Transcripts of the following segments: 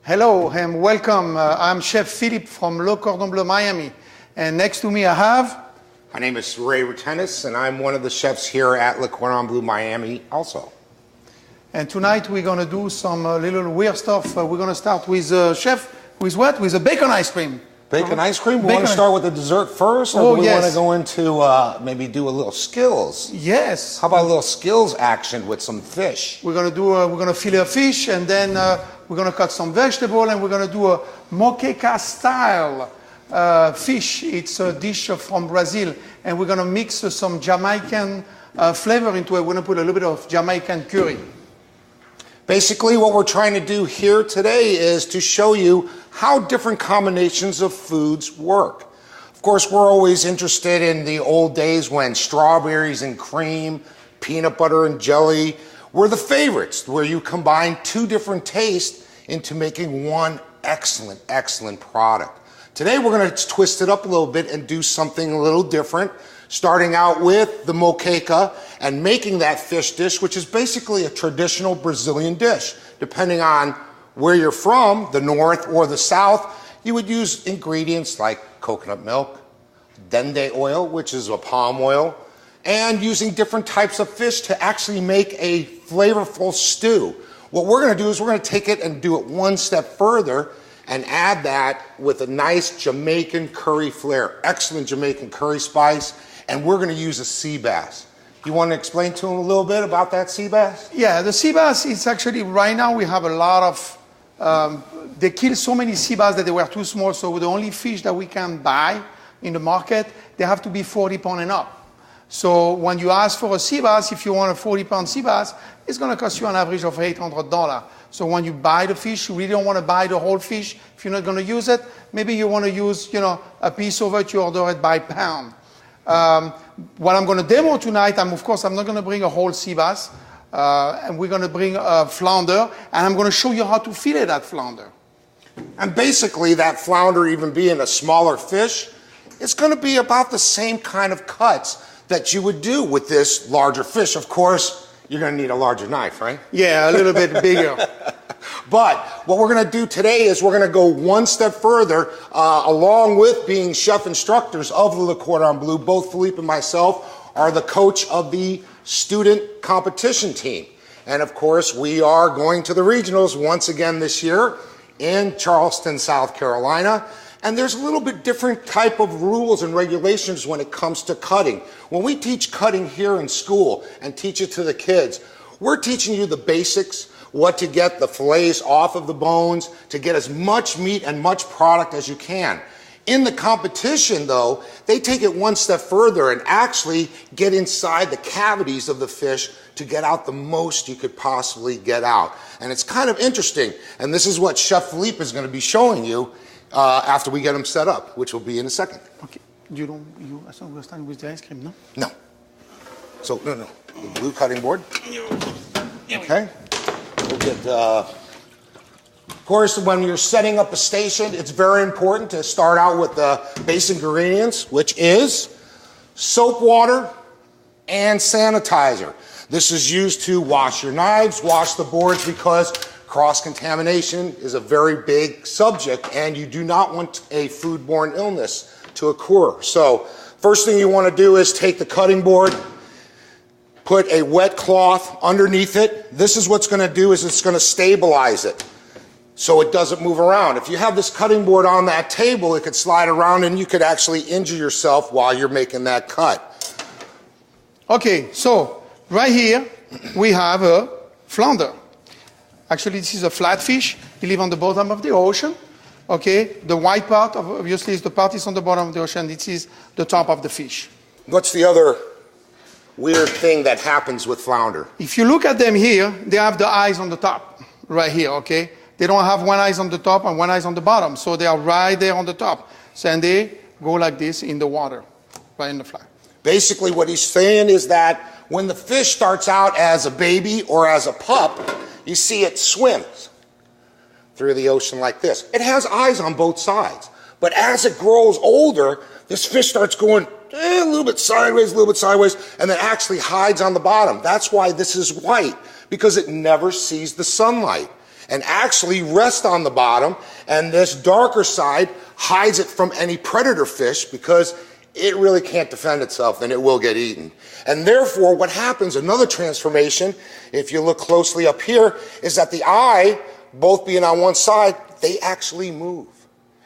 Hello and welcome. I'm Chef Philippe from Le Cordon Bleu, Miami. And next to me I have... My name is Ray Rutenis, and I'm one of the chefs here at Le Cordon Bleu, Miami also. And tonight we're going to do some little weird stuff. We're going to start with, Chef, with what? With a bacon ice cream. Bacon ice cream? We want to start with the dessert first, or we want to go into maybe do a little skills? Yes. How about a little skills action with some fish? We're going to do, we're going to fillet a fish, and then we're going to cut some vegetable, and we're going to do a moqueca style fish. It's a dish from Brazil, and we're going to mix some Jamaican flavor into it. We're going to put a little bit of Jamaican curry. Basically, what we're trying to do here today is to show you how different combinations of foods work. Of course, we're always interested in the old days when strawberries and cream, peanut butter and jelly were the favorites, where you combine two different tastes into making one excellent, excellent product. Today, we're going to twist it up a little bit and do something a little different, starting out with the moqueca and making that fish dish, which is basically a traditional Brazilian dish. Depending on where you're from, the north or the south, you would use ingredients like coconut milk, dende oil, which is a palm oil, and using different types of fish to actually make a flavorful stew. What we're going to do is we're going to take it and do it one step further and add that with a nice Jamaican curry flair, excellent Jamaican curry spice, and we're going to use a sea bass. You want to explain to them a little bit about that sea bass? Yeah, the sea bass is actually, right now we have a lot of, they kill so many sea bass that they were too small, so the only fish that we can buy in the market, they have to be 40 pounds and up. So when you ask for a sea bass, if you want a 40-pound sea bass, it's going to cost you an average of $800. So when you buy the fish, you really don't want to buy the whole fish if you're not going to use it. Maybe you want to use, a piece of it, you order it by pound. What I'm going to demo tonight, of course, I'm not going to bring a whole sea bass, and we're going to bring a flounder, and I'm going to show you how to fillet that flounder. And basically, that flounder, even being a smaller fish, it's going to be about the same kind of cuts that you would do with this larger fish. Of course, you're going to need a larger knife, right? Yeah, a little bit bigger. But what we're going to do today is we're going to go one step further, along with being chef instructors of Le Cordon Bleu. Both Philippe and myself are the coach of the student competition team. And of course, we are going to the regionals once again this year in Charleston, South Carolina. And there's a little bit different type of rules and regulations when it comes to cutting. When we teach cutting here in school and teach it to the kids, we're teaching you the basics, what to get the fillets off of the bones, to get as much meat and much product as you can. In the competition, though, they take it one step further and actually get inside the cavities of the fish to get out the most you could possibly get out. And it's kind of interesting. And this is what Chef Philippe is going to be showing you after we get them set up, which will be in a second. Okay. I thought we were starting with the ice cream, no? No. So, no. The blue cutting board. Okay. We'll get, of course, when you're setting up a station, it's very important to start out with the base ingredients, which is soap water and sanitizer. This is used to wash your knives, wash the boards, because cross-contamination is a very big subject, and you do not want a foodborne illness to occur. So, first thing you want to do is take the cutting board, put a wet cloth underneath it. This is what's going to do is it's going to stabilize it so it doesn't move around. If you have this cutting board on that table, it could slide around and you could actually injure yourself while you're making that cut. Okay, so right here we have a flounder. Actually, this is a flatfish. He lives on the bottom of the ocean. Okay, the white part, obviously, is the part is on the bottom of the ocean. This is the top of the fish. What's the other weird thing that happens with flounder? If you look at them here, they have the eyes on the top, right here, okay? They don't have one eye on the top and one eye on the bottom, so they are right there on the top. So, and they go like this in the water, right in the fly. Basically, what he's saying is that when the fish starts out as a baby or as a pup, you see it swims through the ocean like this. It has eyes on both sides. But as it grows older, this fish starts going a little bit sideways, and then actually hides on the bottom. That's why this is white, because it never sees the sunlight. and actually rest on the bottom, and this darker side hides it from any predator fish because it really can't defend itself and it will get eaten. And therefore, what happens, another transformation, if you look closely up here, is that the eye, both being on one side, they actually move.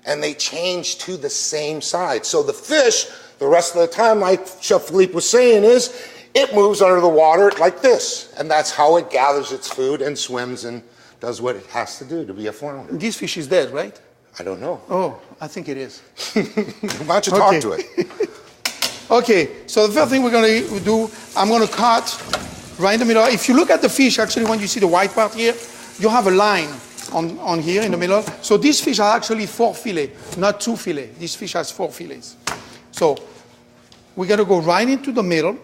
And they change to the same side. So the fish, the rest of the time, like Chef Philippe was saying, is it moves under the water like this. And that's how it gathers its food and swims and does what it has to do to be a flounder. This fish is dead, right? I don't know. Oh, I think it is. Why don't you talk to it? Okay, so the first thing we're going to do, I'm going to cut right in the middle. If you look at the fish, actually, when you see the white part here, you have a line on here in the middle. So these fish are actually 4 fillets, not 2 fillets. This fish has 4 fillets. So we're going to go right into the middle.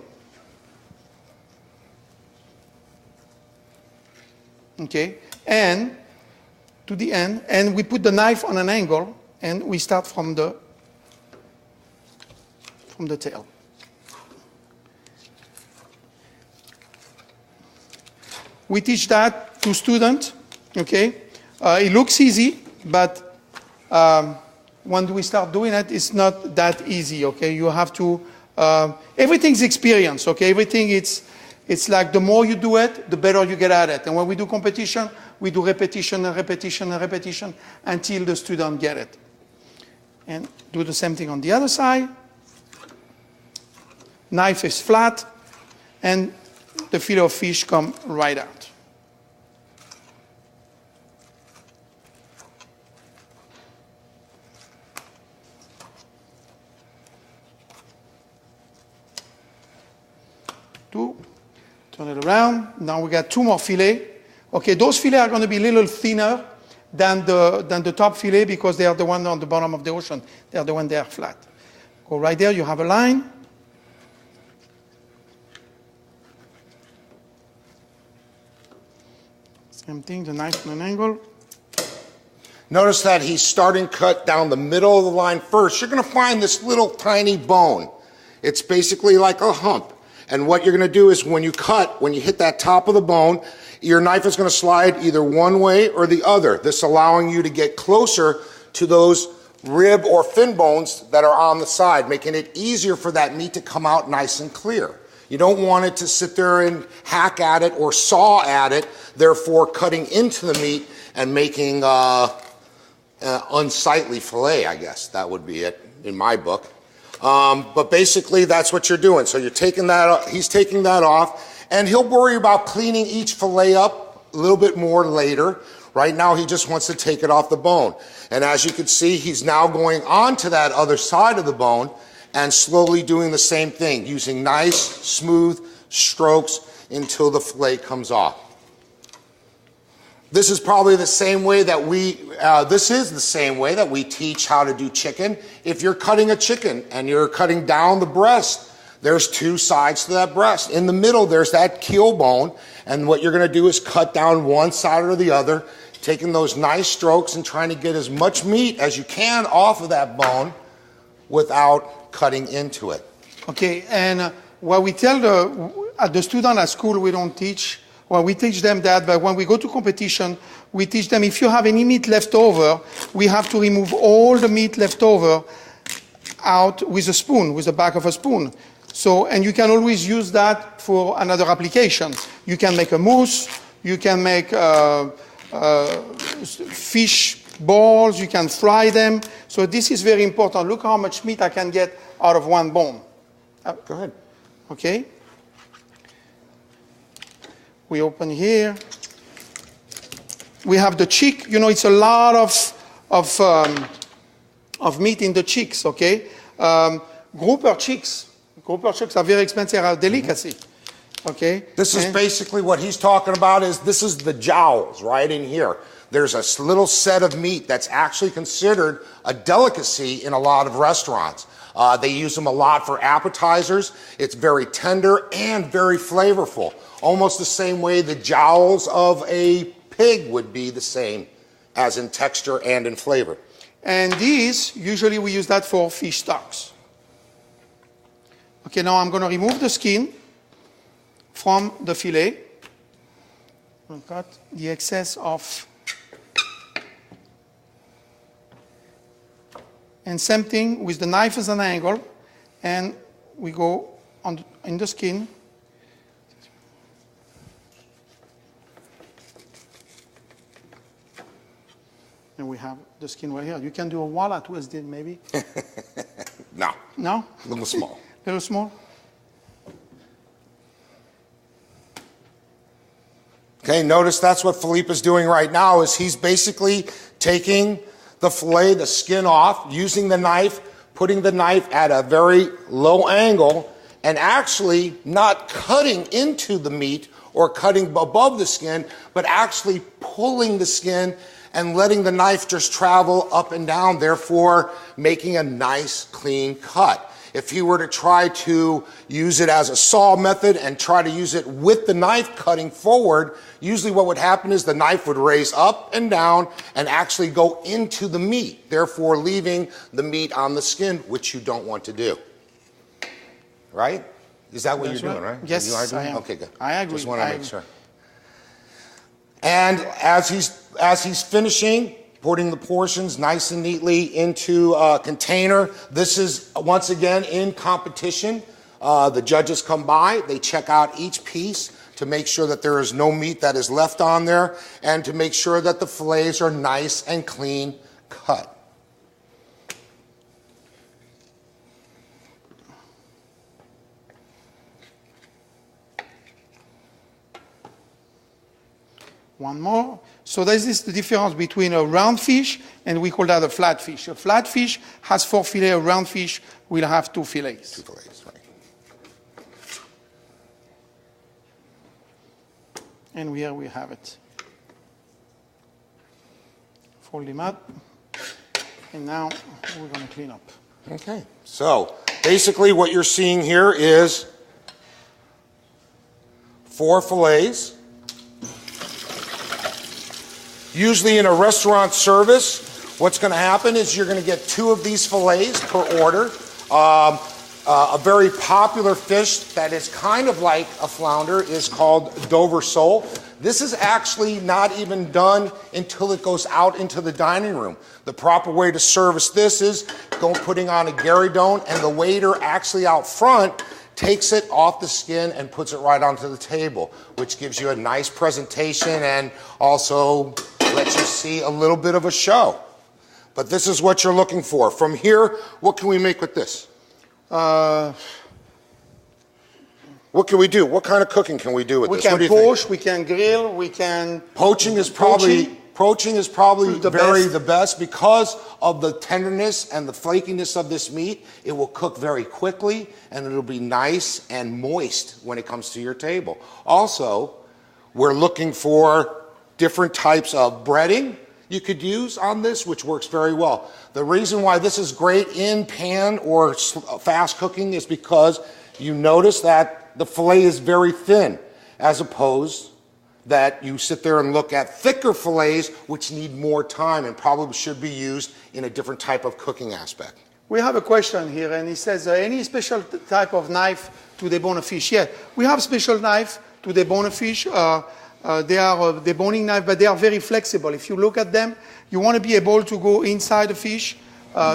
Okay, and to the end, and we put the knife on an angle, and we start from the tail. We teach that to students, okay? It looks easy, but when we start doing it, it's not that easy, okay? You have to, everything's experience, okay? Everything, it's like the more you do it, the better you get at it. And when we do competition, we do repetition and repetition and repetition until the student get it. And do the same thing on the other side. Knife is flat, and the fillet of fish come right out. Two, turn it around. Now we got 2 more fillets. Okay, those fillets are going to be a little thinner than the top fillet because they are the one on the bottom of the ocean. They are the one that are flat. Go right there, you have a line. Same thing, the knife on an angle. Notice that he's starting cut down the middle of the line first. You're going to find this little tiny bone. It's basically like a hump. And what you're going to do is when you cut, when you hit that top of the bone, your knife is going to slide either one way or the other. This allowing you to get closer to those rib or fin bones that are on the side, making it easier for that meat to come out nice and clear. You don't want it to sit there and hack at it or saw at it, therefore cutting into the meat and making unsightly fillet, I guess. That would be it in my book. But basically that's what you're doing. So you're taking that, he's taking that off, and he'll worry about cleaning each fillet up a little bit more later. Right now he just wants to take it off the bone. And as you can see, he's now going on to that other side of the bone and slowly doing the same thing, using nice, smooth strokes until the fillet comes off. This is probably the same way that we teach how to do chicken. If you're cutting a chicken and you're cutting down the breast, there's 2 sides to that breast. In the middle, there's that keel bone, and what you're gonna do is cut down one side or the other, taking those nice strokes and trying to get as much meat as you can off of that bone without cutting into it. Okay, and what we tell the student at school, we don't teach. Well, we teach them that, but when we go to competition, we teach them if you have any meat left over, we have to remove all the meat left over out with a spoon, with the back of a spoon. So, and you can always use that for another application. You can make a mousse, you can make fish balls, you can fry them. So this is very important. Look how much meat I can get out of one bone. Go ahead. Okay. We open here. We have the cheek. You know, it's a lot of meat in the cheeks, okay? Grouper chicks. Grouper chicks are very expensive, are a delicacy, okay? This is basically what he's talking about is this is the jowls right in here. There's a little set of meat that's actually considered a delicacy in a lot of restaurants. They use them a lot for appetizers. It's very tender and very flavorful. Almost the same way the jowls of a pig would be the same as in texture and in flavor. And these, usually we use that for fish stocks. Okay, now I'm going to remove the skin from the fillet. We'll cut the excess of And same thing with the knife as an angle. And we go in the skin. And we have the skin right here. You can do a wallet twisted maybe. No. No? A little small. A little small? Okay, notice that's what Philippe is doing right now, is he's basically taking the fillet, the skin off, using the knife, putting the knife at a very low angle, and actually not cutting into the meat or cutting above the skin, but actually pulling the skin and letting the knife just travel up and down, therefore making a nice, clean cut. If he were to try to use it as a saw method and try to use it with the knife cutting forward, usually what would happen is the knife would raise up and down and actually go into the meat, therefore leaving the meat on the skin, which you don't want to do. Right? Is that what That's you're doing, right? Yes, you are doing? I am. Okay, good. I agree. Just want to make sure. And as he's finishing, putting the portions nice and neatly into a container. This is, once again, in competition. The judges come by, they check out each piece to make sure that there is no meat that is left on there, and to make sure that the fillets are nice and clean cut. One more. So this is the difference between a round fish and we call that a flat fish. A flat fish has 4 fillets, a round fish will have 2 fillets. 2 fillets, right. And here we have it. Fold them up. And now we're going to clean up. Okay, so basically what you're seeing here is 4 fillets. Usually in a restaurant service, what's going to happen is you're going to get 2 of these fillets per order. A very popular fish that is kind of like a flounder is called Dover sole. This is actually not even done until it goes out into the dining room. The proper way to service this is putting on a gueridon, and the waiter actually out front takes it off the skin and puts it right onto the table, which gives you a nice presentation and also lets you see a little bit of a show. But this is what you're looking for. From here, what can we make with this? What can we do? What kind of cooking can we do with this? We can poach, we can grill, we can... Poaching is probably the best because of the tenderness and the flakiness of this meat. It will cook very quickly and it'll be nice and moist when it comes to your table. Also, we're looking for different types of breading you could use on this, which works very well. The reason why this is great in pan or fast cooking is because you notice that the fillet is very thin, as opposed that you sit there and look at thicker fillets which need more time and probably should be used in a different type of cooking aspect. We have a question here, and he says, any special type of knife to debone a fish? Yeah, we have special knife to debone a fish. They are a deboning knife, but they are very flexible. If you look at them, you want to be able to go inside the fish.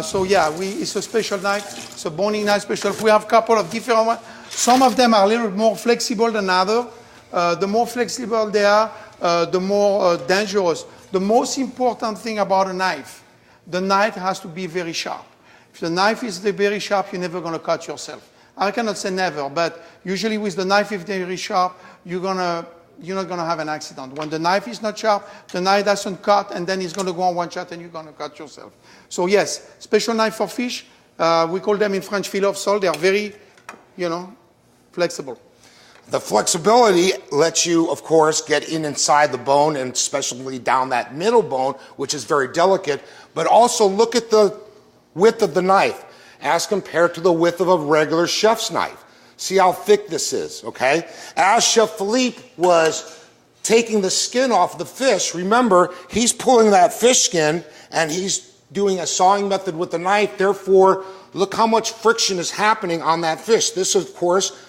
So yeah, it's a special knife. It's a boning knife special. We have a couple of different ones. Some of them are a little more flexible than others. The more flexible they are, the more dangerous. The most important thing about a knife, the knife has to be very sharp. If the knife is very sharp, you're never going to cut yourself. I cannot say never, but usually with the knife, if they're very sharp, you're not going to have an accident. When the knife is not sharp, the knife doesn't cut, and then it's going to go on one shot, and you're going to cut yourself. So yes, special knife for fish. We call them in French filet of sole. They are very, flexible. The flexibility lets you, of course, get inside the bone, and especially down that middle bone, which is very delicate. But also look at the width of the knife as compared to the width of a regular chef's knife. See how thick this is, okay? As Chef Philippe was taking the skin off the fish, remember, he's pulling that fish skin and he's doing a sawing method with the knife. Therefore, look how much friction is happening on that fish. This, of course,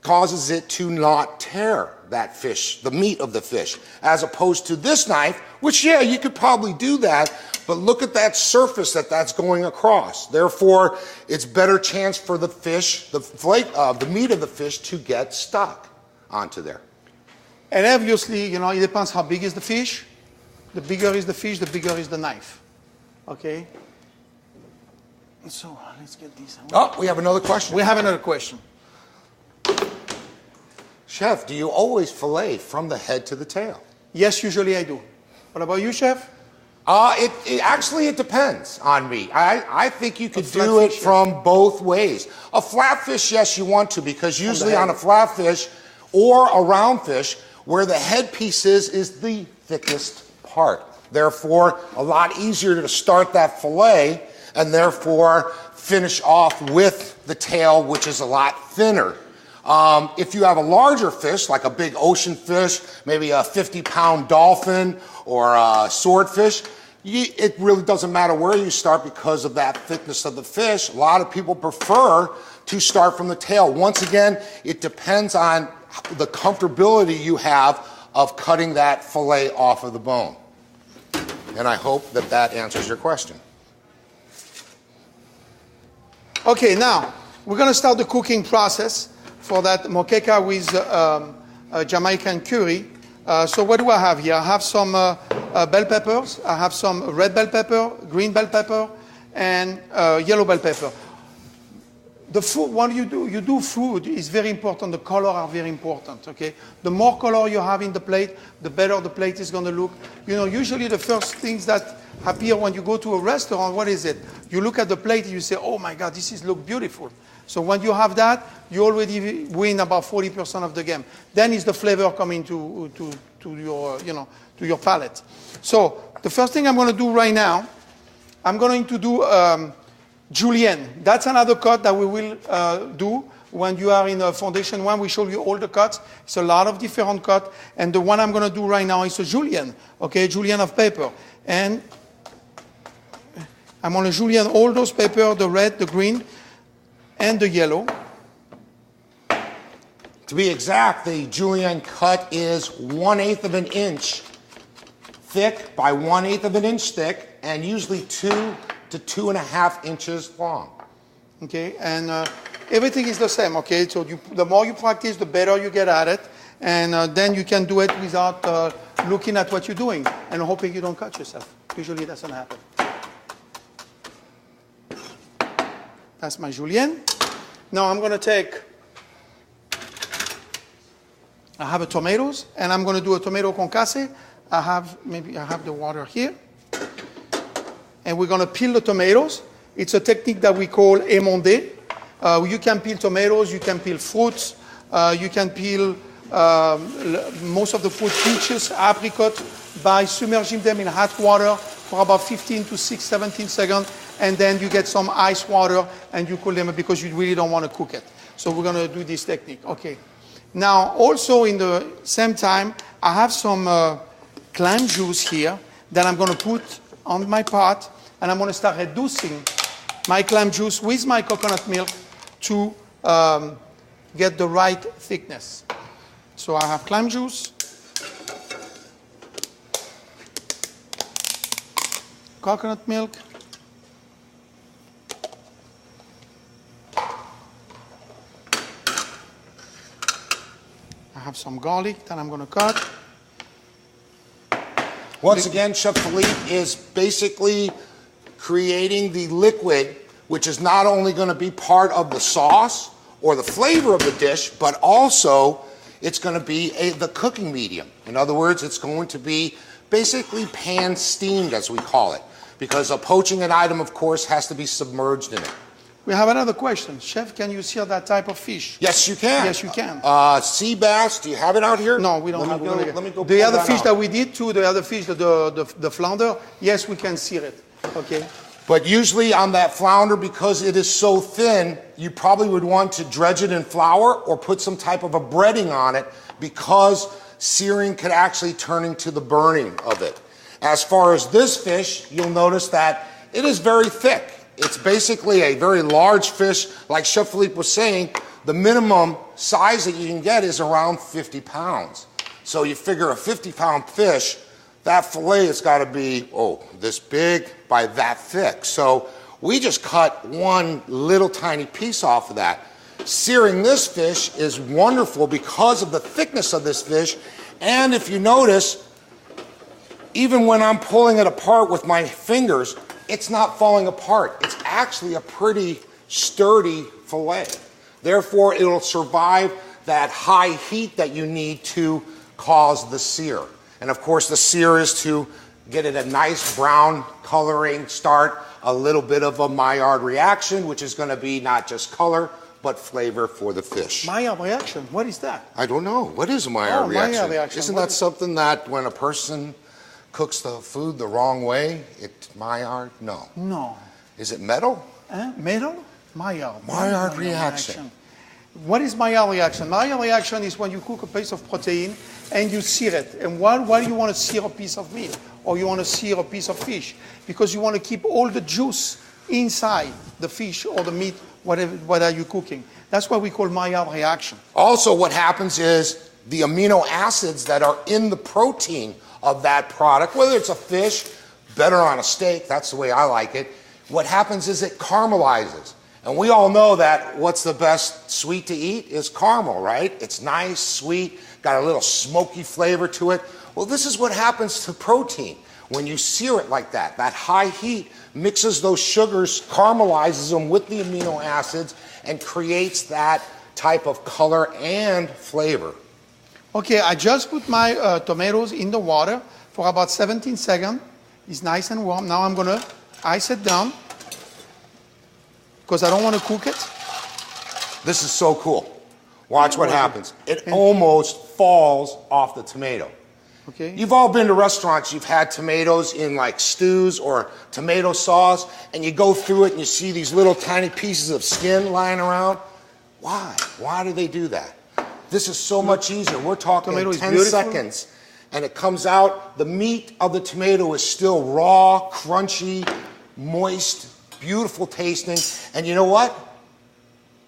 causes it to not tear that fish, the meat of the fish, as opposed to this knife, which, yeah, you could probably do that, but look at that surface that's going across. Therefore, it's better chance for the fish, the meat of the fish to get stuck onto there. And obviously, you know, it depends how big is the fish. The bigger is the fish, the bigger is the knife. Okay? So, let's get this. Oh, we have another question. We have another question. Chef, do you always fillet from the head to the tail? Yes, usually I do. What about you, Chef? It depends on me. I think you could do it from both ways. A flatfish, yes, you want to, because usually on a flatfish or a round fish, where the head piece is the thickest part. Therefore, a lot easier to start that fillet and therefore finish off with the tail, which is a lot thinner. If you have a larger fish, like a big ocean fish, maybe a 50-pound dolphin or a swordfish, it really doesn't matter where you start because of that thickness of the fish. A lot of people prefer to start from the tail. Once again, it depends on the comfortability you have of cutting that fillet off of the bone. And I hope that answers your question. Okay, now we're going to start the cooking process for that moqueca with Jamaican curry. So what do I have here? I have some bell peppers. I have some red bell pepper, green bell pepper, and yellow bell pepper. The food, when you do food, is very important. The color are very important, okay? The more color you have in the plate, the better the plate is going to look. You know, usually the first things that appear when you go to a restaurant, what is it? You look at the plate and you say, oh my God, this look beautiful. So when you have that, you already win about 40% of the game. Then is the flavor coming to your, you know, to your palate. So the first thing I'm going to do right now, I'm going to do julienne. That's another cut that we will do when you are in a foundation one. We show you all the cuts. It's a lot of different cuts. And the one I'm going to do right now is a julienne, okay, julienne of pepper. And I'm going to julienne all those pepper, the red, the green, and the yellow. To be exact, the julienne cut is 1/8 of an inch thick by 1/8 of an inch thick, and usually 2 to 2.5 inches long. Okay, and everything is the same, okay? So the more you practice, the better you get at it, and then you can do it without looking at what you're doing and hoping you don't cut yourself. Usually it doesn't happen. That's my julienne. Now I'm going to take, I have a tomatoes, and I'm going to do a tomato concasse. I have the water here. And we're going to peel the tomatoes. It's a technique that we call émondé. You can peel tomatoes, you can peel fruits, you can peel most of the fruit, peaches, apricot, by submerging them in hot water for about 15 to 17 seconds, and then you get some ice water and you cool them because you really don't want to cook it. So we're going to do this technique. Okay. Now, also in the same time, I have some clam juice here that I'm going to put on my pot, and I'm going to start reducing my clam juice with my coconut milk to get the right thickness. So I have clam juice, coconut milk, I have some garlic that I'm going to cut. Once again, Chef Philippe is basically creating the liquid, which is not only going to be part of the sauce or the flavor of the dish, but also it's going to be the cooking medium. In other words, it's going to be basically pan steamed, as we call it, because a poaching an item, of course, has to be submerged in it. We have another question. Chef, can you sear that type of fish? Yes, you can. Yes, you can. Sea bass, do you have it out here? No, we don't have it. Let me go the other fish out. that we did too, the other fish, the flounder, yes, we can sear it. Okay. But usually on that flounder, because it is so thin, you probably would want to dredge it in flour or put some type of a breading on it, because searing could actually turn into the burning of it. As far as this fish, you'll notice that it is very thick. It's basically a very large fish. Like Chef Philippe was saying, the minimum size that you can get is around 50 pounds. So you figure a 50-pound fish, that fillet has got to be, oh, this big by that thick. So we just cut one little tiny piece off of that. Searing this fish is wonderful because of the thickness of this fish. And if you notice, even when I'm pulling it apart with my fingers, it's not falling apart. It's actually a pretty sturdy fillet. Therefore, it'll survive that high heat that you need to cause the sear. And of course, the sear is to get it a nice brown coloring, start a little bit of a Maillard reaction, which is going to be not just color, but flavor for the fish. Maillard reaction, what is that? I don't know. What is a Maillard reaction? Maillard reaction. Isn't that something that when a person cooks the food the wrong way, it's Maillard? No. No. Is it metal? Metal? Maillard. Maillard reaction. What is Maillard reaction? Maillard reaction is when you cook a piece of protein and you sear it. And why do you want to sear a piece of meat? Or you want to sear a piece of fish? Because you want to keep all the juice inside the fish or the meat, what are you cooking? That's what we call Maillard reaction. Also, what happens is the amino acids that are in the protein of that product, whether it's a fish, better on a steak, that's the way I like it, what happens is it caramelizes. And we all know that what's the best sweet to eat is caramel, right? It's nice, sweet, got a little smoky flavor to it. Well, this is what happens to protein. When you sear it like that, that high heat mixes those sugars, caramelizes them with the amino acids, and creates that type of color and flavor. Okay, I just put my tomatoes in the water for about 17 seconds. It's nice and warm. Now I'm going to ice it down because I don't want to cook it. This is so cool. Watch what happens. It almost falls off the tomato. Okay. You've all been to restaurants, you've had tomatoes in like stews or tomato sauce, and you go through it and you see these little tiny pieces of skin lying around. Why? Why do they do that? This is so much easier. We're talking 10 seconds, and it comes out. The meat of the tomato is still raw, crunchy, moist, beautiful tasting. And you know what?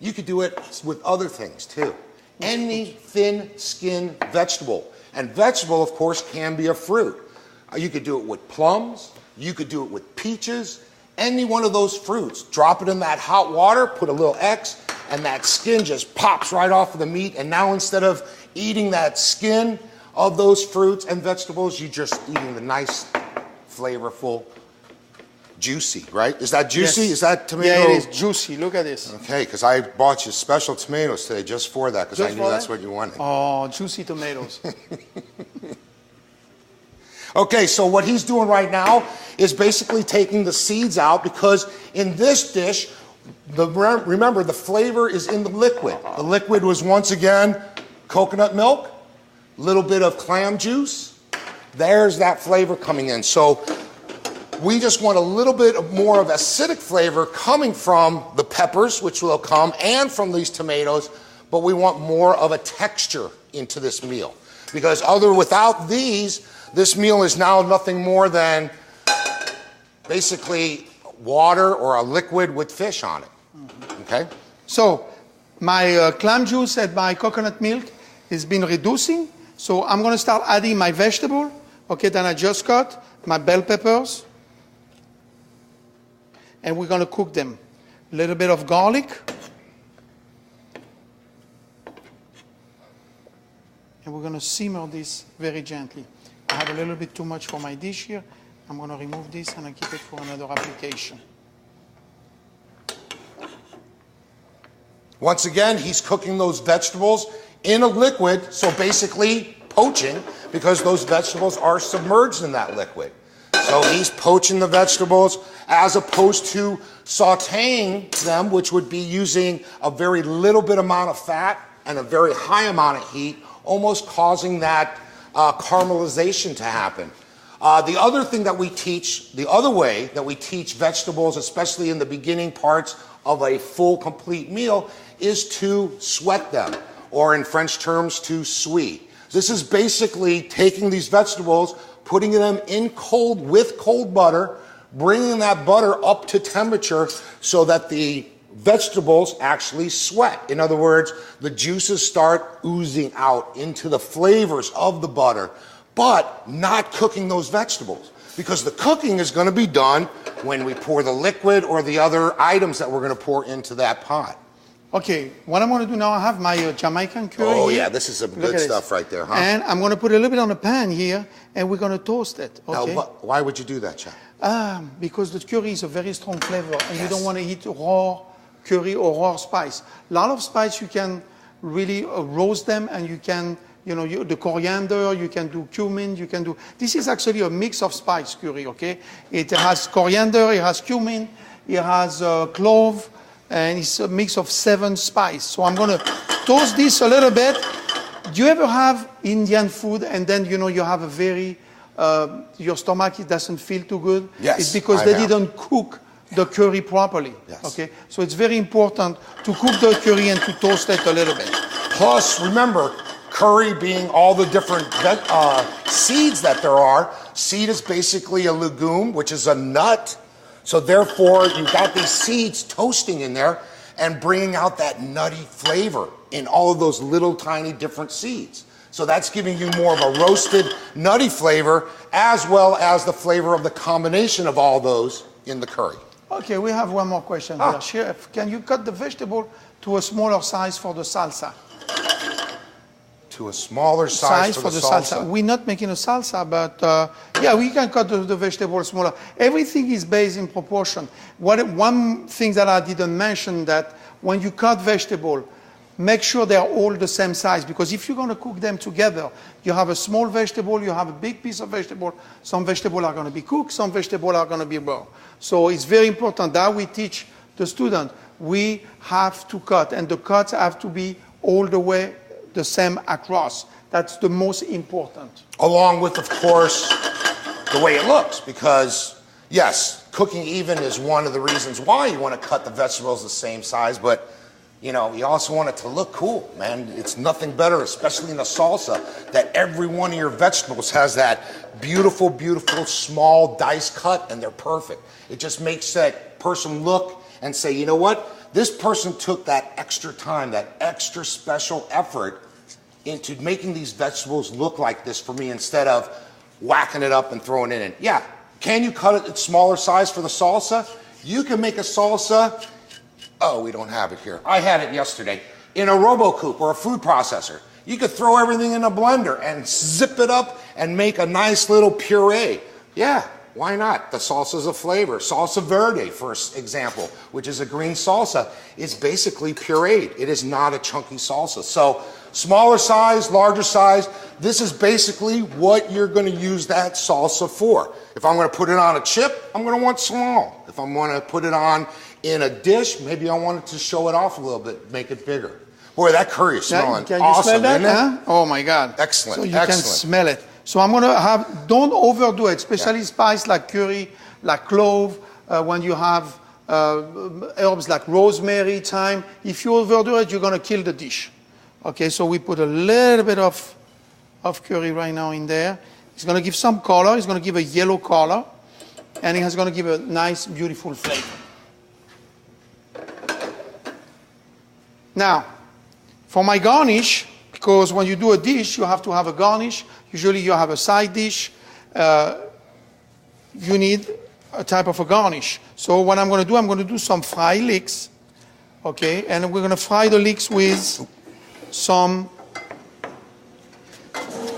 You could do it with other things too. Any thin-skinned vegetable. And vegetable, of course, can be a fruit. You could do it with plums. You could do it with peaches. Any one of those fruits. Drop it in that hot water, put a little X, and that skin just pops right off of the meat. And now instead of eating that skin of those fruits and vegetables, you're just eating the nice, flavorful, juicy, right? Is that juicy? Yes. Is that tomato? Yeah, it is juicy. Look at this. Okay, because I bought you special tomatoes today just for that, because I knew that's what you wanted. Oh, juicy tomatoes. Okay, so what he's doing right now is basically taking the seeds out, because in this dish, remember, the flavor is in the liquid. The liquid was once again coconut milk, a little bit of clam juice. There's that flavor coming in. So we just want a little bit more of acidic flavor coming from the peppers, which will come, and from these tomatoes, but we want more of a texture into this meal. Because without these, this meal is now nothing more than basically water or a liquid with fish on it. Okay? So my clam juice and my coconut milk has been reducing. So I'm going to start adding my vegetable. Okay, then I just cut my bell peppers. And we're going to cook them. A little bit of garlic. And we're going to simmer this very gently. I have a little bit too much for my dish here. I'm going to remove this and I keep it for another application. Once again, he's cooking those vegetables in a liquid, so basically poaching, because those vegetables are submerged in that liquid. So he's poaching the vegetables as opposed to sauteing them, which would be using a very little bit amount of fat and a very high amount of heat, almost causing that caramelization to happen. The other thing that we teach, the other way that we teach vegetables, especially in the beginning parts of a full, complete meal, is to sweat them, or in French terms, to suit. This is basically taking these vegetables, putting them in cold with cold butter, bringing that butter up to temperature so that the vegetables actually sweat. In other words, the juices start oozing out into the flavors of the butter, but not cooking those vegetables. Because the cooking is going to be done when we pour the liquid or the other items that we're going to pour into that pot. Okay, what I'm going to do now, I have my Jamaican curry Oh here. yeah, this is some good stuff right there, huh? And I'm going to put a little bit on the pan here, and we're going to toast it. Okay? Now, why would you do that, Chef? Because the curry is a very strong flavor, and you don't want to eat raw curry or raw spice. A lot of spice, you can really roast them, and you can, the coriander, you can do cumin, you can do... This is actually a mix of spice curry, okay? It has coriander, it has cumin, it has clove, and it's a mix of 7 spices. So I'm going to toast this a little bit. Do you ever have Indian food and then, you have a very, your stomach, it doesn't feel too good? Yes, it's because they didn't cook the curry properly. Yes. Okay? So it's very important to cook the curry and to toast it a little bit. Plus, remember, curry being all the different seeds that there are, seed is basically a legume, which is a nut. So therefore, you've got these seeds toasting in there and bringing out that nutty flavor in all of those little tiny different seeds. So that's giving you more of a roasted, nutty flavor, as well as the flavor of the combination of all those in the curry. Okay, we have one more question here. Chef, can you cut the vegetable to a smaller size for the salsa? To a smaller size for the salsa. We're not making a salsa, but yeah, we can cut the vegetable smaller. Everything is based in proportion. One thing that I didn't mention, that when you cut vegetable, make sure they're all the same size, because if you're going to cook them together, you have a small vegetable, you have a big piece of vegetable. Some vegetables are going to be cooked, some vegetables are going to be raw. So it's very important that we teach the student. We have to cut, and the cuts have to be all the way the same across. That's the most important. Along with, of course, the way it looks, because yes, cooking even is one of the reasons why you want to cut the vegetables the same size, but you also want it to look cool, man. It's nothing better, especially in a salsa, that every one of your vegetables has that beautiful, beautiful small dice cut, and they're perfect. It just makes that person look and say, you know what? This person took that extra time, that extra special effort into making these vegetables look like this for me, instead of whacking it up and throwing it in. Yeah, can you cut it at smaller size for the salsa? You can make a salsa, we don't have it here. I had it yesterday, in a RoboCoupe or a food processor. You could throw everything in a blender and zip it up and make a nice little puree. Yeah. Why not? The salsa's a flavor. Salsa verde, for example, which is a green salsa, is basically pureed. It is not a chunky salsa. So smaller size, larger size, this is basically what you're going to use that salsa for. If I'm going to put it on a chip, I'm going to want small. If I'm going to put it on in a dish, maybe I want it to show it off a little bit, make it bigger. Boy, that curry is smelling can awesome, you smell that, isn't it? huh? Oh my God. Excellent, So you excellent. can smell it. So I'm going to don't overdo it, especially spice like curry, like clove, when you have herbs like rosemary, thyme. If you overdo it, you're going to kill the dish. Okay, so we put a little bit of curry right now in there. It's going to give some color. It's going to give a yellow color. And it's going to give a nice, beautiful flavor. Now, for my garnish, because when you do a dish, you have to have a garnish. Usually you have a side dish. You need a type of a garnish. So what I'm going to do, I'm going to do some fried leeks. Okay, and we're going to fry the leeks with some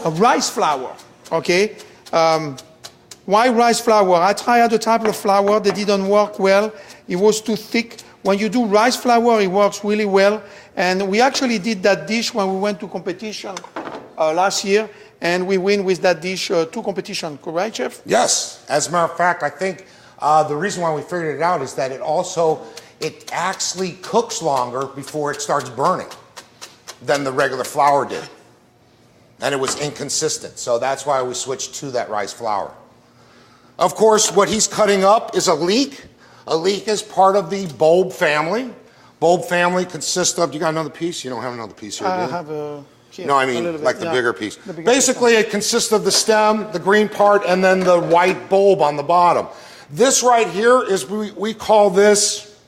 rice flour. Okay, why rice flour? I tried a type of flour that didn't work well. It was too thick. When you do rice flour, it works really well. And we actually did that dish when we went to competition last year, and we win with that dish 2 competitions, correct, Chef? Yes. As a matter of fact, I think the reason why we figured it out is that it actually cooks longer before it starts burning than the regular flour did. And it was inconsistent. So that's why we switched to that rice flour. Of course, what he's cutting up is a leek. A leek is part of the bulb family. Bulb family consists of, you got another piece? You don't have another piece here, do you? I have a... Yeah, no, I mean like the bigger piece. Basically, it consists of the stem, the green part, and then the white bulb on the bottom. This right here is, we call this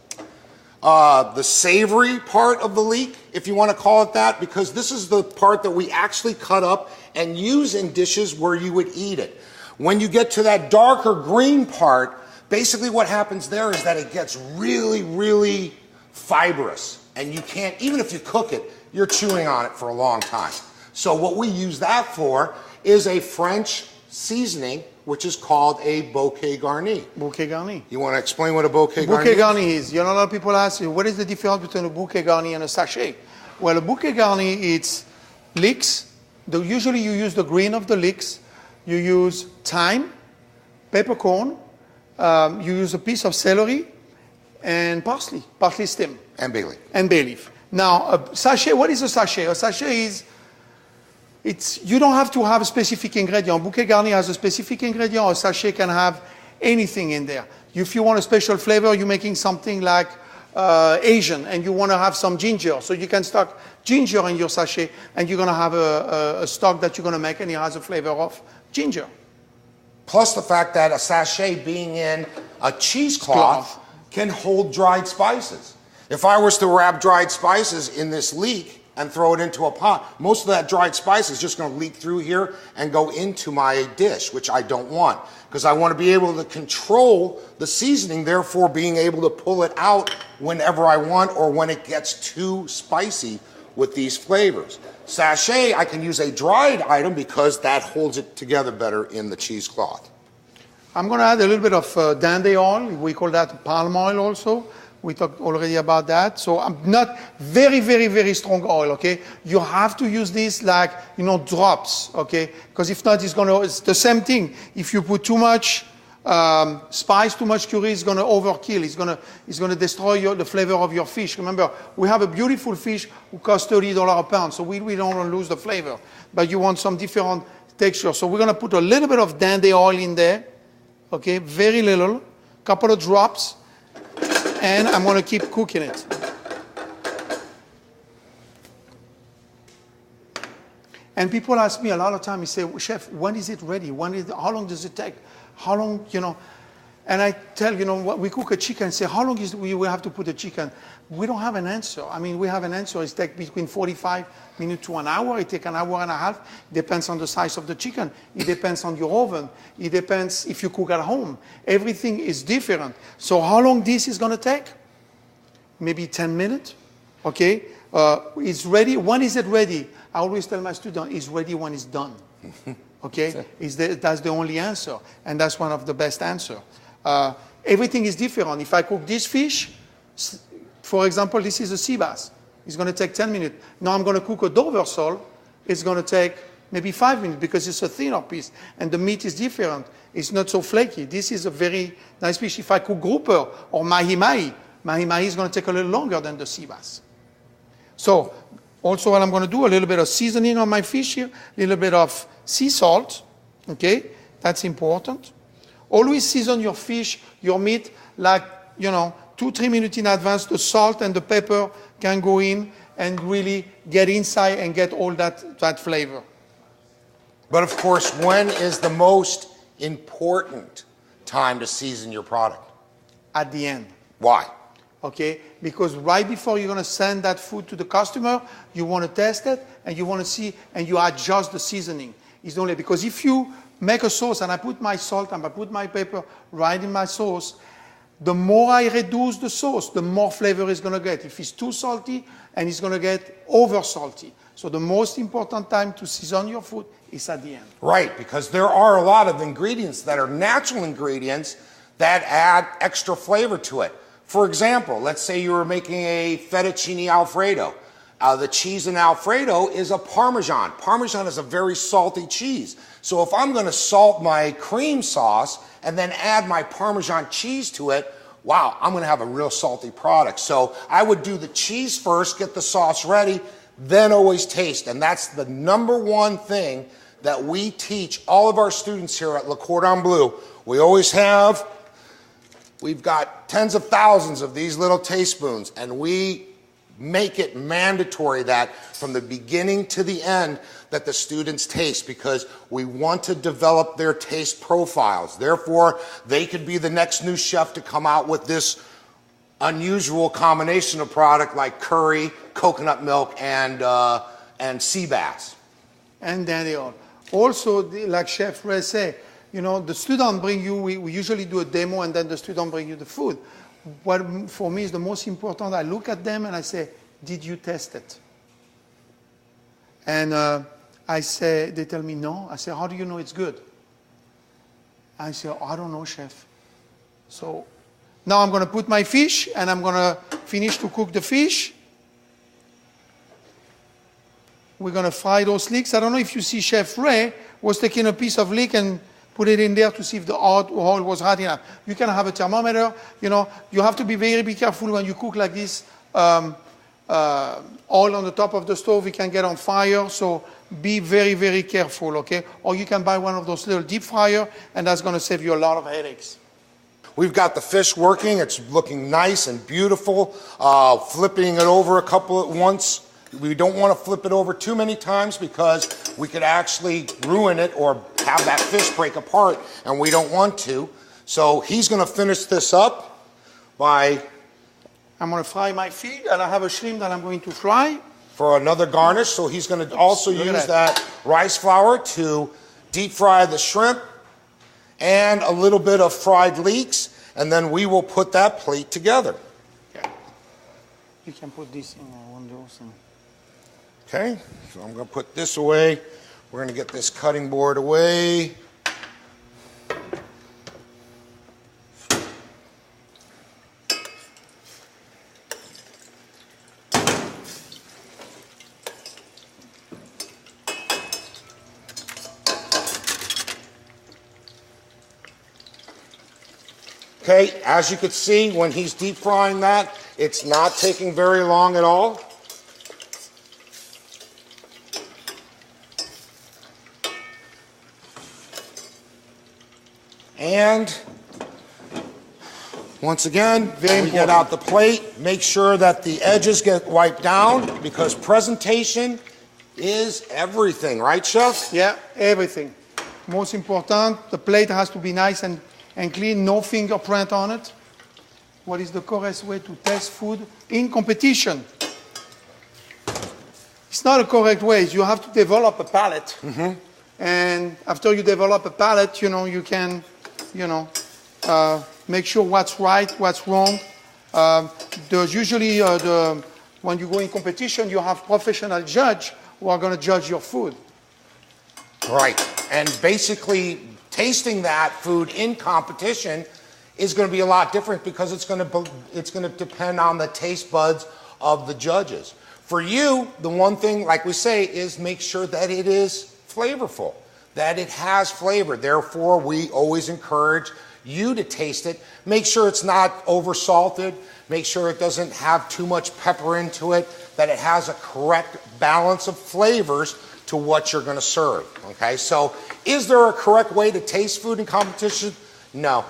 the savory part of the leek, if you want to call it that, because this is the part that we actually cut up and use in dishes where you would eat it. When you get to that darker green part, basically what happens there is that it gets really, really fibrous. And you can't, even if you cook it, you're chewing on it for a long time. So what we use that for is a French seasoning, which is called a bouquet garni. Bouquet garni. You want to explain what a bouquet garni is? Bouquet garni is, you know, a lot of people ask you, what is the difference between a bouquet garni and a sachet? Well, a bouquet garni, it's leeks. Usually you use the green of the leeks. You use thyme, peppercorn. You use a piece of celery and parsley stem. And bay leaf. And bay leaf. Now, a sachet, what is a sachet? A sachet is, you don't have to have a specific ingredient. Bouquet garni has a specific ingredient. A sachet can have anything in there. If you want a special flavor, you're making something like Asian, and you want to have some ginger. So you can stock ginger in your sachet, and you're going to have a stock that you're going to make, and it has a flavor of ginger. Plus the fact that a sachet being in a cheesecloth can hold dried spices. If I was to wrap dried spices in this leek and throw it into a pot, most of that dried spice is just going to leak through here and go into my dish, which I don't want, because I want to be able to control the seasoning, therefore being able to pull it out whenever I want or when it gets too spicy with these flavors. Sachet, I can use a dried item because that holds it together better in the cheesecloth. I'm going to add a little bit of dandy oil. We call that palm oil also. We talked already about that. So I'm not very, very, very strong oil, okay? You have to use this like, you know, drops, okay? Because if not, it's the same thing. If you put too much spice, too much curry, it's going to overkill. It's going to destroy the flavor of your fish. Remember, we have a beautiful fish who costs $30 a pound, so we don't want to lose the flavor. But you want some different texture. So we're going to put a little bit of dandy oil in there, okay? Very little, couple of drops. And I'm going to keep cooking it. And people ask me a lot of times, they say, well, Chef, when is it ready? How long does it take? How long, you know? And I tell, you know, we cook a chicken, say, how long we will have to put the chicken? We don't have an answer. I mean, we have an answer. It takes between 45 minutes to an hour. It takes an hour and a half. It depends on the size of the chicken. It depends on your oven. It depends if you cook at home. Everything is different. So how long this is going to take? Maybe 10 minutes. Okay? It's ready. When is it ready? I always tell my students, it's ready when it's done. Okay? That's the only answer. And that's one of the best answers. Everything is different. If I cook this fish, for example, this is a sea bass. It's going to take 10 minutes. Now I'm going to cook a Dover sole. It's going to take maybe 5 minutes because it's a thinner piece. And the meat is different. It's not so flaky. This is a very nice fish. If I cook grouper or mahi-mahi is going to take a little longer than the sea bass. So also what I'm going to do, a little bit of seasoning on my fish here, a little bit of sea salt. Okay? That's important. Always season your fish, your meat, like, you know, 2-3 minutes in advance. The salt and the pepper can go in and really get inside and get all that flavor. But of course, when is the most important time to season your product? At the end. Why? Okay, because right before you're going to send that food to the customer, you want to test it and you want to see and you adjust the seasoning. It's only because if you make a sauce and I put my salt and I put my pepper right in my sauce, the more I reduce the sauce, the more flavor it's going to get. If it's too salty, and it's going to get over salty. So the most important time to season your food is at the end. Right, because there are a lot of ingredients that are natural ingredients that add extra flavor to it. For example, let's say you were making a fettuccine Alfredo. The cheese in Alfredo is a Parmesan. Parmesan is a very salty cheese. So if I'm going to salt my cream sauce and then add my Parmesan cheese to it, wow, I'm going to have a real salty product. So I would do the cheese first, get the sauce ready, then always taste. And that's the #1 thing that we teach all of our students here at Le Cordon Bleu. We've got tens of thousands of these little teaspoons, and we make it mandatory that from the beginning to the end that the students taste, because we want to develop their taste profiles. Therefore, they could be the next new chef to come out with this unusual combination of product like curry, coconut milk, and sea bass. And then they are. Also, like Chef Ray say, you know, the student bring you, we usually do a demo and then the student bring you the food. What for me is the most important, I look at them and I say, did you test it? And I say, they tell me no. I say, how do you know it's good? I say, oh, I don't know, chef. So now I'm going to put my fish and I'm going to finish to cook the fish. We're going to fry those leeks. I don't know if you see Chef Ray was taking a piece of leek and put it in there to see if the oil was hot enough. You can have a thermometer. You know, you have to be very careful when you cook like this. Oil on the top of the stove, it can get on fire. So be very careful, okay? Or you can buy one of those little deep fryer, and that's going to save you a lot of headaches. We've got the fish working. It's looking nice and beautiful. Flipping it over a couple at once. We don't want to flip it over too many times because we could actually ruin it or have that fish break apart, and we don't want to. So he's going to finish this up by... I'm going to fry my fish, and I have a shrimp that I'm going to fry. For another garnish, so he's going to also use that rice flour to deep fry the shrimp and a little bit of fried leeks, and then we will put that plate together. Yeah. You can put this in one of those. Okay, so I'm going to put this away. We're going to get this cutting board away. Okay, as you can see, when he's deep frying that, it's not taking very long at all. And once again, we get out the plate, make sure that the edges get wiped down because presentation is everything, right, Chef? Yeah, everything. Most important, the plate has to be nice and clean, no fingerprint on it. What is the correct way to test food in competition? It's not a correct way. You have to develop a palate. Mm-hmm. And after you develop a palate, you know, you can, you know, make sure what's right, what's wrong. There's usually, when you go in competition, you have professional judge who are going to judge your food. Right. And basically, tasting that food in competition is going to be a lot different because it's going to depend on the taste buds of the judges. For you, the one thing, like we say, is make sure that it is flavorful, that it has flavor. Therefore, we always encourage you to taste it. Make sure it's not over-salted. Make sure it doesn't have too much pepper into it, that it has a correct balance of flavors to what you're going to serve. Okay, so is there a correct way to taste food in competition? No.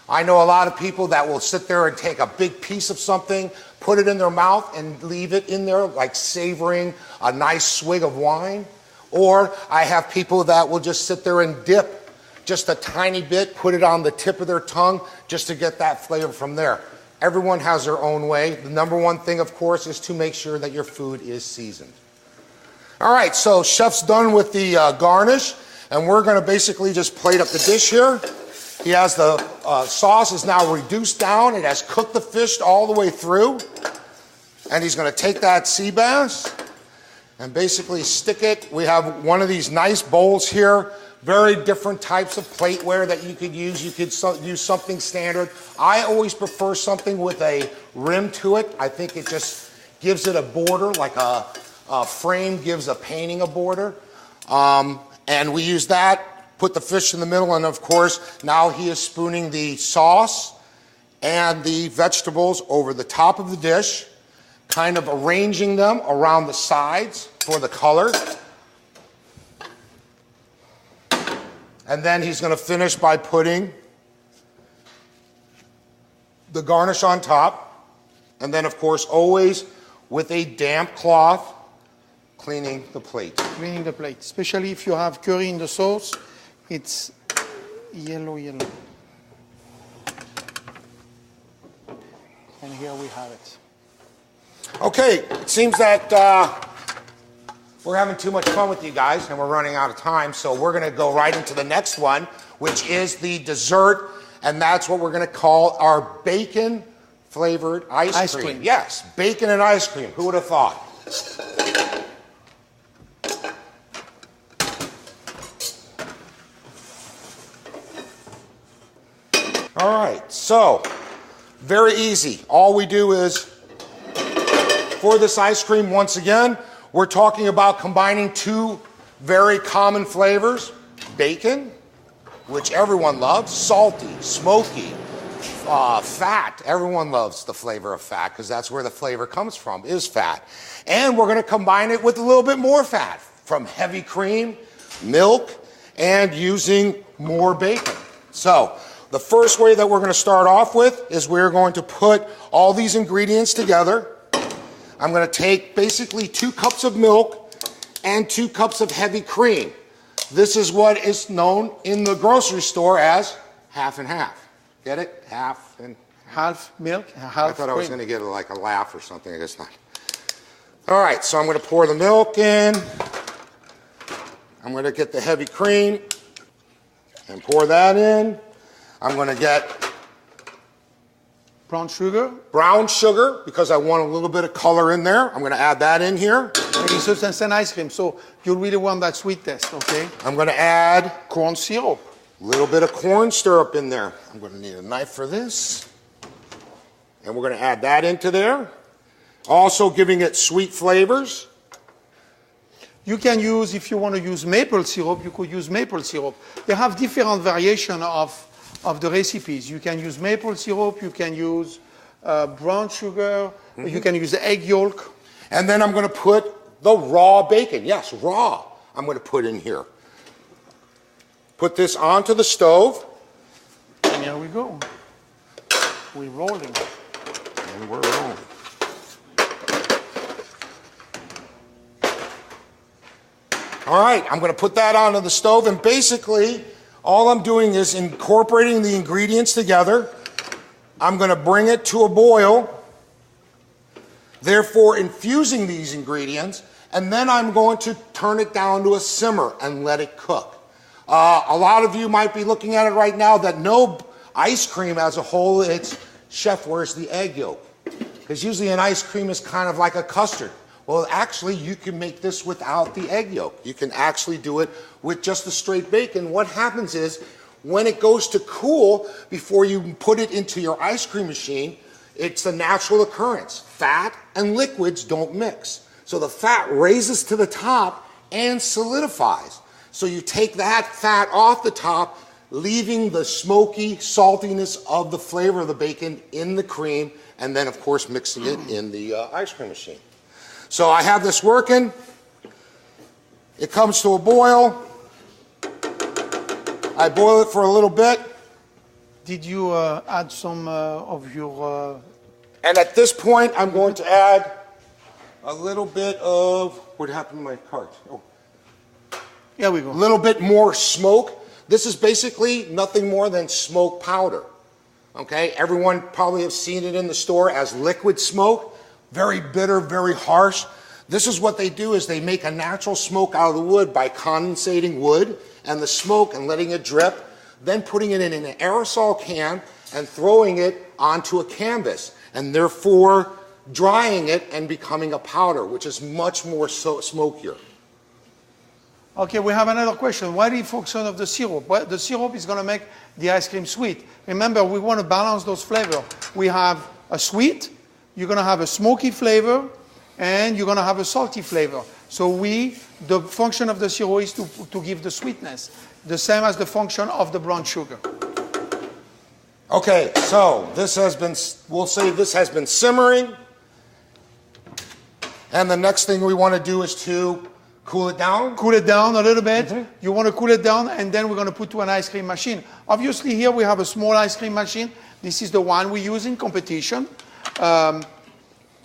I know a lot of people that will sit there and take a big piece of something, put it in their mouth and leave it in there like savoring a nice swig of wine. Or I have people that will just sit there and dip just a tiny bit, put it on the tip of their tongue just to get that flavor from there. Everyone has their own way. The number one thing, of course, is to make sure that your food is seasoned. All right, so Chef's done with the garnish, and we're going to basically just plate up the dish here. He has the sauce is now reduced down. It has cooked the fish all the way through. And he's going to take that sea bass and basically stick it. We have one of these nice bowls here. Very different types of plateware that you could use. You could use something standard. I always prefer something with a rim to it. I think it just gives it a border, like a frame gives a painting a border. And we use that, put the fish in the middle, and of course, now he is spooning the sauce and the vegetables over the top of the dish, kind of arranging them around the sides for the color. And then he's going to finish by putting the garnish on top. And then, of course, always with a damp cloth, cleaning the plate. Cleaning the plate, especially if you have curry in the sauce, it's yellow. And here we have it. Okay, it seems that we're having too much fun with you guys and we're running out of time, so we're going to go right into the next one, which is the dessert, and that's what we're going to call our bacon flavored ice cream. Yes, bacon and ice cream. Who would have thought? All right, so very easy. All we do is, for this ice cream, once again, we're talking about combining two very common flavors: bacon, which everyone loves, salty, smoky, fat. Everyone loves the flavor of fat because that's where the flavor comes from, is fat. And we're going to combine it with a little bit more fat from heavy cream, milk, and using more bacon. So the first way that we're going to start off with is we're going to put all these ingredients together. I'm going to take basically 2 cups of milk and 2 cups of heavy cream. This is what is known in the grocery store as half and half. Get it? Half and half milk, half I thought cream. I was going to get like a laugh or something. I guess not. All right, so I'm going to pour the milk in. I'm going to get the heavy cream and pour that in. I'm going to get brown sugar. Brown sugar, because I want a little bit of color in there. I'm going to add that in here. It's an ice cream, so you really want that sweetness, okay? I'm going to add corn syrup. A little bit of corn syrup in there. I'm going to need a knife for this. And we're going to add that into there. Also giving it sweet flavors. You can use, if you want to use maple syrup, you could use maple syrup. They have different variations of the recipes. You can use maple syrup, you can use brown sugar, you can use egg yolk. And then I'm going to put the raw bacon. Yes, raw. I'm going to put in here. Put this onto the stove. And here we go. We're rolling. And we're rolling. All right, I'm going to put that onto the stove, and basically all I'm doing is incorporating the ingredients together. I'm going to bring it to a boil, therefore infusing these ingredients, and then I'm going to turn it down to a simmer and let it cook. A lot of you might be looking at it right now that know ice cream as a whole, it's, chef, where's the egg yolk? Because usually an ice cream is kind of like a custard. Well, actually, you can make this without the egg yolk. You can actually do it with just the straight bacon. What happens is, when it goes to cool, before you put it into your ice cream machine, it's a natural occurrence. Fat and liquids don't mix. So the fat raises to the top and solidifies. So you take that fat off the top, leaving the smoky saltiness of the flavor of the bacon in the cream, and then, of course, mixing it in the ice cream machine. So I have this working. It comes to a boil. I boil it for a little bit. Did you add some of your... And at this point, I'm going to add a little bit of... What happened to my cart? Oh. Here we go. A little bit more smoke. This is basically nothing more than smoke powder. Okay? Everyone probably has seen it in the store as liquid smoke. Very bitter, very harsh. This is what they do, is they make a natural smoke out of the wood by condensating wood and the smoke and letting it drip, then putting it in an aerosol can and throwing it onto a canvas, and therefore drying it and becoming a powder, which is much more smokier. Okay, we have another question. Why do you focus on the syrup? Well, the syrup is going to make the ice cream sweet. Remember, we want to balance those flavors. We have a sweet, you're going to have a smoky flavor, and you're going to have a salty flavor. So the function of the syrup is to give the sweetness, the same as the function of the brown sugar. Okay, so this has been, we'll say this has been simmering. And the next thing we want to do is to cool it down. Cool it down a little bit. You want to cool it down, and then we're going to put to an ice cream machine. Obviously, here we have a small ice cream machine. This is the one we use in competition.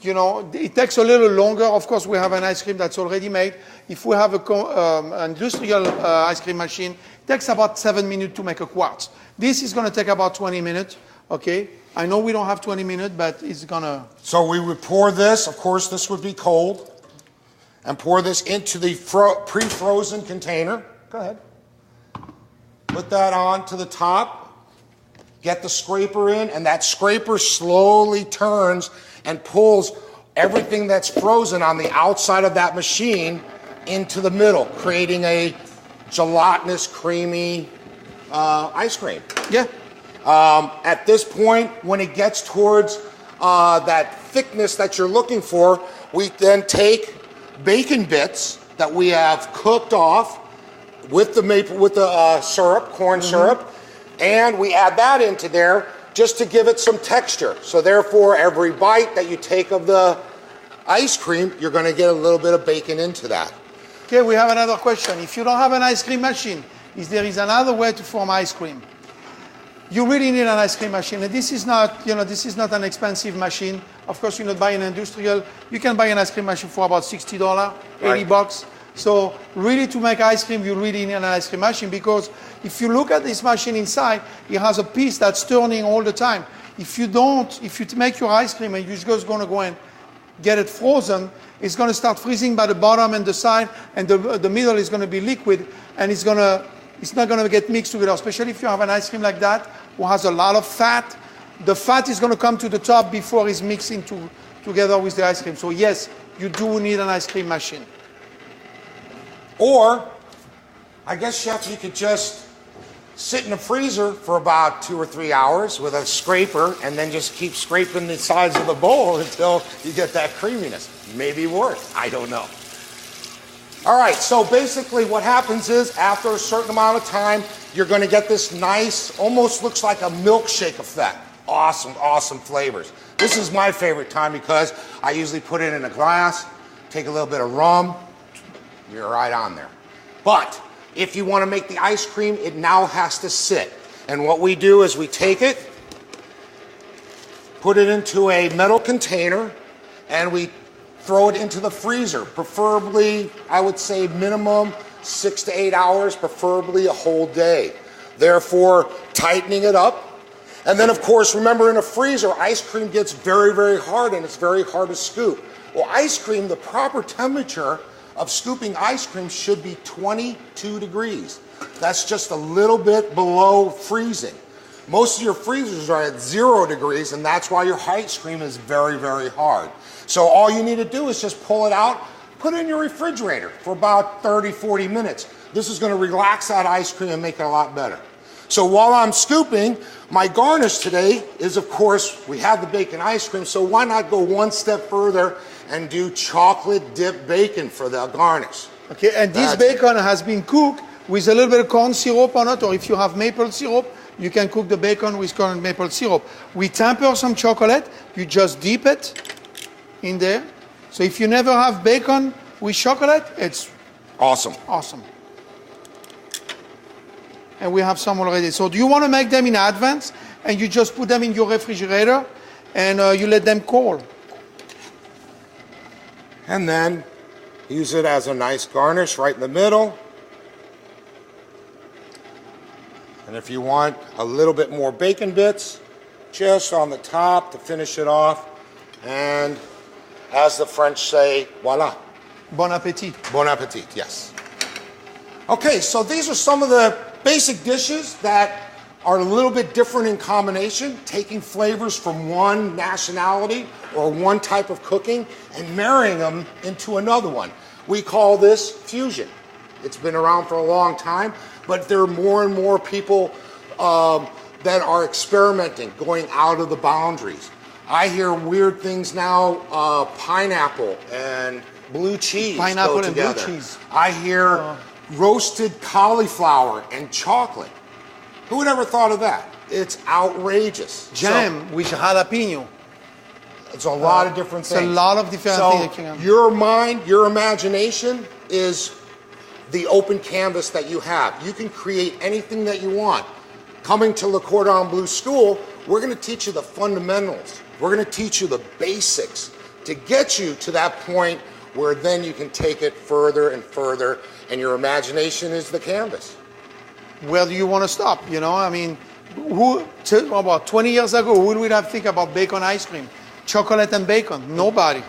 You know, it takes a little longer. Of course, we have an ice cream that's already made. If we have an industrial ice cream machine, it takes about 7 minutes to make a quartz. This is going to take about 20 minutes. Okay, I know we don't have 20 minutes, but it's gonna... So we would pour this, of course this would be cold, and pour this into the pre-frozen container. Go ahead. Put that on to the top, get the scraper in, and that scraper slowly turns and pulls everything that's frozen on the outside of that machine into the middle, creating a gelatinous, creamy ice cream. Yeah. At this point, when it gets towards that thickness that you're looking for, we then take bacon bits that we have cooked off with the syrup, corn syrup, and we add that into there just to give it some texture. So therefore, every bite that you take of the ice cream, you're going to get a little bit of bacon into that. Okay, we have another question. If you don't have an ice cream machine, there is another way to form ice cream. You really need an ice cream machine, and this is not, this is not an expensive machine. Of course, you're not buying an industrial. You can buy an ice cream machine for about $60, $80. So really, to make ice cream, you really need an ice cream machine, because if you look at this machine inside, it has a piece that's turning all the time. If you make your ice cream and you're just going to go and get it frozen, it's going to start freezing by the bottom and the side, and the middle is going to be liquid, and it's not going to get mixed together, especially if you have an ice cream like that, who has a lot of fat. The fat is going to come to the top before it's mixing together with the ice cream. So yes, you do need an ice cream machine. Or, I guess, Chef, you could just sit in the freezer for about 2 or 3 hours with a scraper and then just keep scraping the sides of the bowl until you get that creaminess. Maybe worth, I don't know. All right, so basically what happens is after a certain amount of time, you're going to get this nice, almost looks like a milkshake effect. Awesome, awesome flavors. This is my favorite time because I usually put it in a glass, take a little bit of rum, you're right on there. But if you want to make the ice cream, it now has to sit. And what we do is we take it, put it into a metal container, and we throw it into the freezer, preferably, I would say minimum 6 to 8 hours, preferably a whole day. Therefore, tightening it up. And then, of course, remember in a freezer, ice cream gets very, very hard, and it's very hard to scoop. Well, ice cream, the proper temperature of scooping ice cream should be 22 degrees. That's just a little bit below freezing. Most of your freezers are at 0 degrees, and that's why your ice cream is very, very hard. So all you need to do is just pull it out, put it in your refrigerator for about 30, 40 minutes. This is going to relax that ice cream and make it a lot better. So while I'm scooping, my garnish today is, of course, we have the bacon ice cream, so why not go one step further and do chocolate dipped bacon for the garnish. Okay, and this bacon has been cooked with a little bit of corn syrup on it, or if you have maple syrup, you can cook the bacon with corn and maple syrup. We temper some chocolate, you just dip it in there. So if you never have bacon with chocolate, it's awesome. Awesome. And we have some already. So do you want to make them in advance, and you just put them in your refrigerator, and you let them cool? And then use it as a nice garnish right in the middle. And if you want a little bit more bacon bits, just on the top to finish it off. And as the French say, voila. Bon appétit. Bon appétit, yes. Okay, so these are some of the basic dishes that are a little bit different in combination, taking flavors from one nationality or one type of cooking and marrying them into another one. We call this fusion. It's been around for a long time, but there are more and more people that are experimenting, going out of the boundaries. I hear weird things now, pineapple and blue cheese Pineapple go and together. blue cheese. I hear roasted cauliflower and chocolate. Who would ever thought of that? It's outrageous. Jam with jalapeno. It's a lot of different things. It's a lot of different things. Your mind, your imagination is the open canvas that you have. You can create anything that you want. Coming to Le Cordon Bleu School, we're going to teach you the fundamentals. We're going to teach you the basics to get you to that point where then you can take it further and further, and your imagination is the canvas. Where do you want to stop? You know, I mean, About 20 years ago, who would have think about bacon ice cream? Chocolate and bacon? Nobody.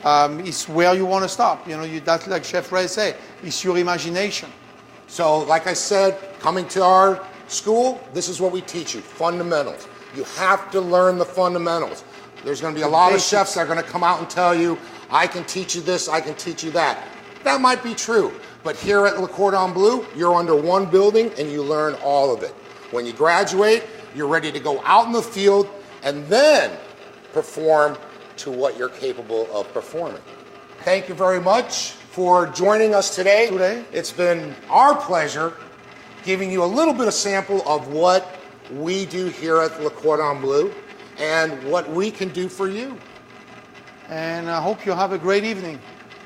It's where you want to stop. You know, that's like Chef Ray said, it's your imagination. So, like I said, coming to our school, this is what we teach you, fundamentals. You have to learn the fundamentals. There's going to be a lot of chefs that are going to come out and tell you, I can teach you this, I can teach you that. That might be true, but here at Le Cordon Bleu, you're under one building and you learn all of it. When you graduate, you're ready to go out in the field and then perform to what you're capable of performing. Thank you very much for joining us today. It's been our pleasure giving you a little bit of sample of what we do here at Le Cordon Bleu and what we can do for you. And I hope you have a great evening.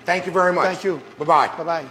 Thank you very much. Thank you. Bye-bye. Bye-bye.